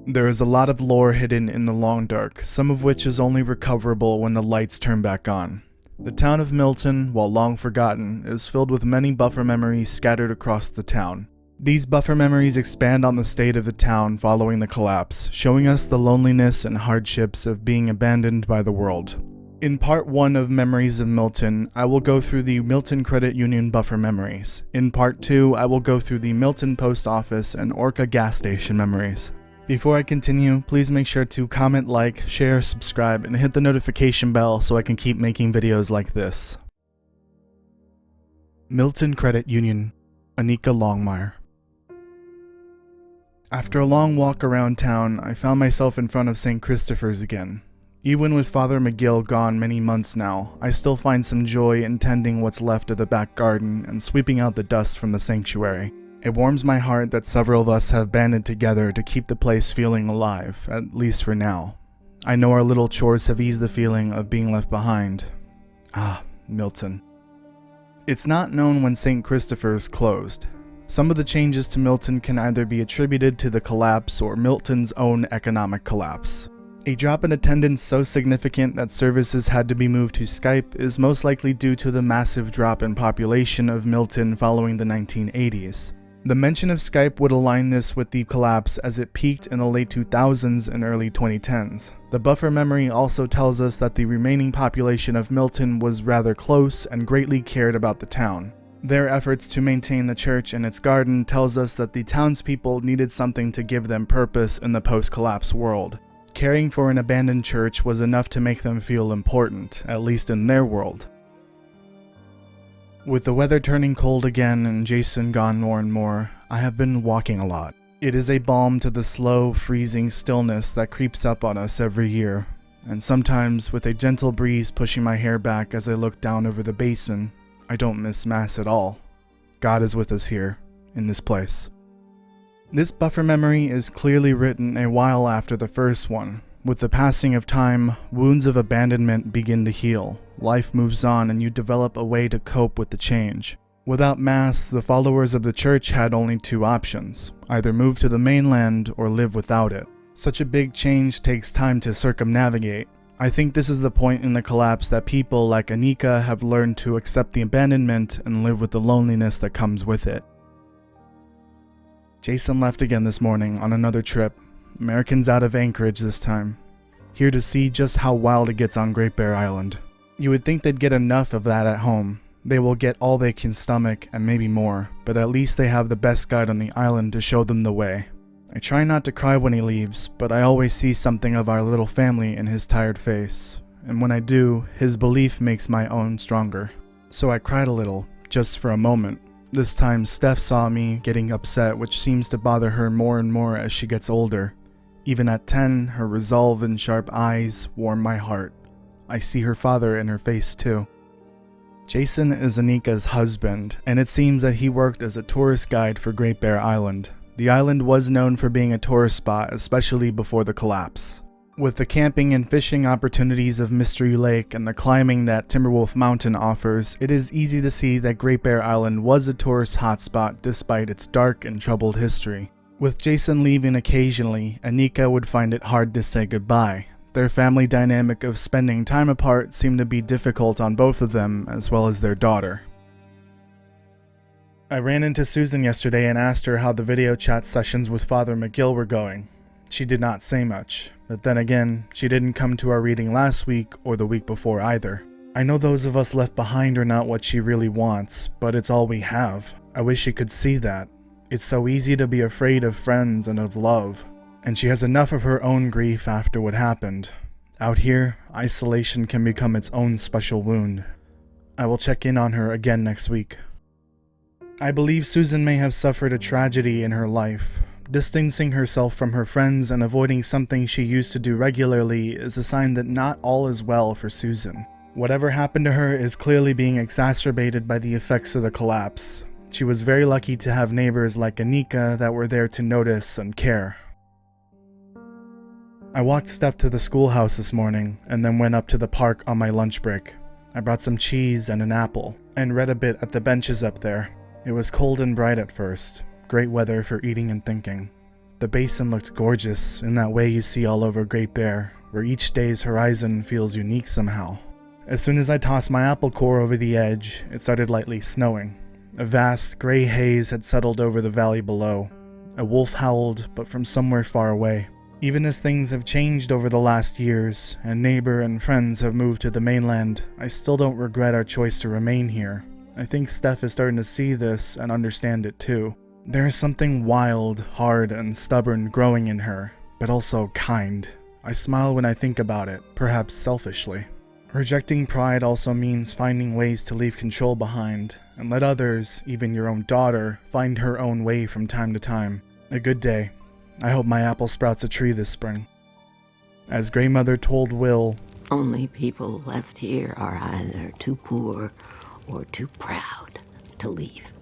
There is a lot of lore hidden in the long dark, some of which is only recoverable when the lights turn back on. The town of Milton, while long forgotten, is filled with many buffer memories scattered across the town. These buffer memories expand on the state of the town following the collapse, showing us the loneliness and hardships of being abandoned by the world. In part 1 of Memories of Milton, I will go through the Milton Credit Union buffer memories. In part 2, I will go through the Milton Post Office and Orca gas station memories. Before I continue, please make sure to comment, like, share, subscribe, and hit the notification bell so I can keep making videos like this. Milton Credit Union, Anika Longmire. After a long walk around town, I found myself in front of St. Christopher's again. Even with Father McGill gone many months now, I still find some joy in tending what's left of the back garden and sweeping out the dust from the sanctuary. It warms my heart that several of us have banded together to keep the place feeling alive, at least for now. I know our little chores have eased the feeling of being left behind. Milton. It's not known when St. Christopher's closed. Some of the changes to Milton can either be attributed to the collapse or Milton's own economic collapse. A drop in attendance so significant that services had to be moved to Skype is most likely due to the massive drop in population of Milton following the 1980s. The mention of Skype would align this with the collapse as it peaked in the late 2000s and early 2010s. The buffer memory also tells us that the remaining population of Milton was rather close and greatly cared about the town. Their efforts to maintain the church and its garden tells us that the townspeople needed something to give them purpose in the post-collapse world. Caring for an abandoned church was enough to make them feel important, at least in their world. With the weather turning cold again and Jason gone more and more, I have been walking a lot. It is a balm to the slow, freezing stillness that creeps up on us every year, and sometimes with a gentle breeze pushing my hair back as I look down over the basin, I don't miss Mass at all. God is with us here, in this place. This buffer memory is clearly written a while after the first one. With the passing of time, wounds of abandonment begin to heal. Life moves on and you develop a way to cope with the change. Without Mass, the followers of the church had only two options, either move to the mainland or live without it. Such a big change takes time to circumnavigate. I think this is the point in the collapse that people like Anika have learned to accept the abandonment and live with the loneliness that comes with it. Jason left again this morning on another trip. Americans out of Anchorage this time. Here to see just how wild it gets on Great Bear Island. You would think they'd get enough of that at home. They will get all they can stomach and maybe more, but at least they have the best guide on the island to show them the way. I try not to cry when he leaves, but I always see something of our little family in his tired face, and when I do, his belief makes my own stronger. So I cried a little, just for a moment. This time Steph saw me getting upset, which seems to bother her more and more as she gets older. Even at 10, her resolve and sharp eyes warm my heart. I see her father in her face too. Jason is Anika's husband, and it seems that he worked as a tourist guide for Great Bear Island. The island was known for being a tourist spot, especially before the collapse. With the camping and fishing opportunities of Mystery Lake and the climbing that Timberwolf Mountain offers, it is easy to see that Great Bear Island was a tourist hotspot despite its dark and troubled history. With Jason leaving occasionally, Anika would find it hard to say goodbye. Their family dynamic of spending time apart seemed to be difficult on both of them, as well as their daughter. I ran into Susan yesterday and asked her how the video chat sessions with Father McGill were going. She did not say much, but then again, she didn't come to our reading last week or the week before either. I know those of us left behind are not what she really wants, but it's all we have. I wish she could see that. It's so easy to be afraid of friends and of love, and she has enough of her own grief after what happened. Out here, isolation can become its own special wound. I will check in on her again next week. I believe Susan may have suffered a tragedy in her life. Distancing herself from her friends and avoiding something she used to do regularly is a sign that not all is well for Susan. Whatever happened to her is clearly being exacerbated by the effects of the collapse. She was very lucky to have neighbors like Anika that were there to notice and care. I walked Steph to the schoolhouse this morning and then went up to the park on my lunch break. I brought some cheese and an apple and read a bit at the benches up there. It was cold and bright at first. Great weather for eating and thinking. the basin looked gorgeous in that way you see all over Great Bear, where each day's horizon feels unique somehow. As soon as I tossed my apple core over the edge, it started lightly snowing. A vast gray haze had settled over the valley below. A wolf howled, but from somewhere far away. Even as things have changed over the last years, and neighbor and friends have moved to the mainland, I still don't regret our choice to remain here. I think Steph is starting to see this and understand it too. There is something wild, hard, and stubborn growing in her, but also kind. I smile when I think about it, perhaps selfishly. Rejecting pride also means finding ways to leave control behind, and let others, even your own daughter, find her own way from time to time. A good day. I hope my apple sprouts a tree this spring. As Grandmother told Will, only people left here are either too poor or too proud to leave.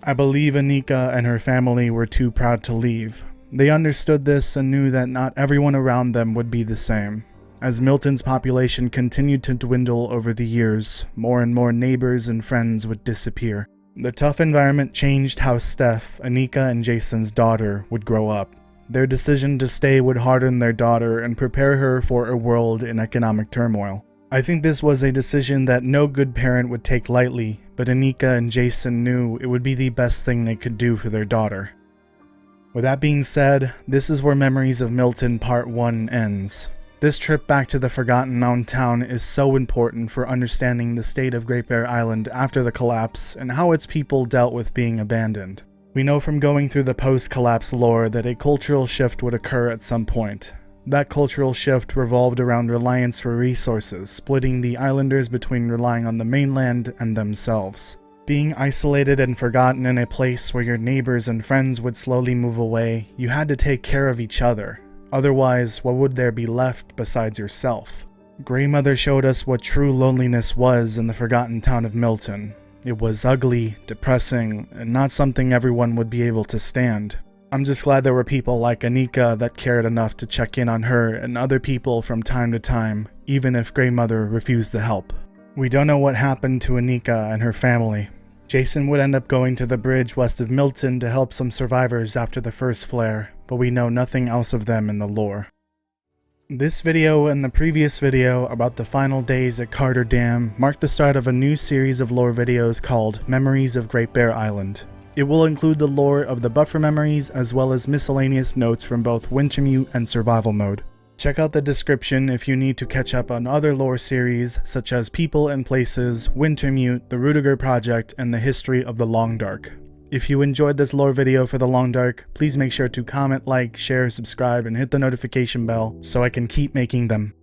I believe Anika and her family were too proud to leave. They understood this and knew that not everyone around them would be the same. As Milton's population continued to dwindle over the years, more and more neighbors and friends would disappear. The tough environment changed how Steph, Anika, and Jason's daughter would grow up. Their decision to stay would harden their daughter and prepare her for a world in economic turmoil. I think this was a decision that no good parent would take lightly, but Anika and Jason knew it would be the best thing they could do for their daughter. With that being said, this is where Memories of Milton Part 1 ends. This trip back to the Forgotten Mountain Town is so important for understanding the state of Great Bear Island after the collapse and how its people dealt with being abandoned. We know from going through the post-collapse lore that a cultural shift would occur at some point. That cultural shift revolved around reliance for resources, splitting the islanders between relying on the mainland and themselves. Being isolated and forgotten in a place where your neighbors and friends would slowly move away, you had to take care of each other. Otherwise, what would there be left besides yourself? Grandmother showed us what true loneliness was in the forgotten town of Milton. It was ugly, depressing, and not something everyone would be able to stand. I'm just glad there were people like Anika that cared enough to check in on her and other people from time to time, even if Grandmother refused the help. We don't know what happened to Anika and her family. Jason would end up going to the bridge west of Milton to help some survivors after the first flare, but we know nothing else of them in the lore. This video and the previous video about the final days at Carter Dam mark the start of a new series of lore videos called Memories of Great Bear Island. It will include the lore of the buffer memories as well as miscellaneous notes from both Wintermute and Survival Mode. Check out the description if you need to catch up on other lore series such as People and Places, Wintermute, the Rudiger Project, and the history of the Long Dark. If you enjoyed this lore video for the Long Dark, please make sure to comment, like, share, subscribe, and hit the notification bell so I can keep making them.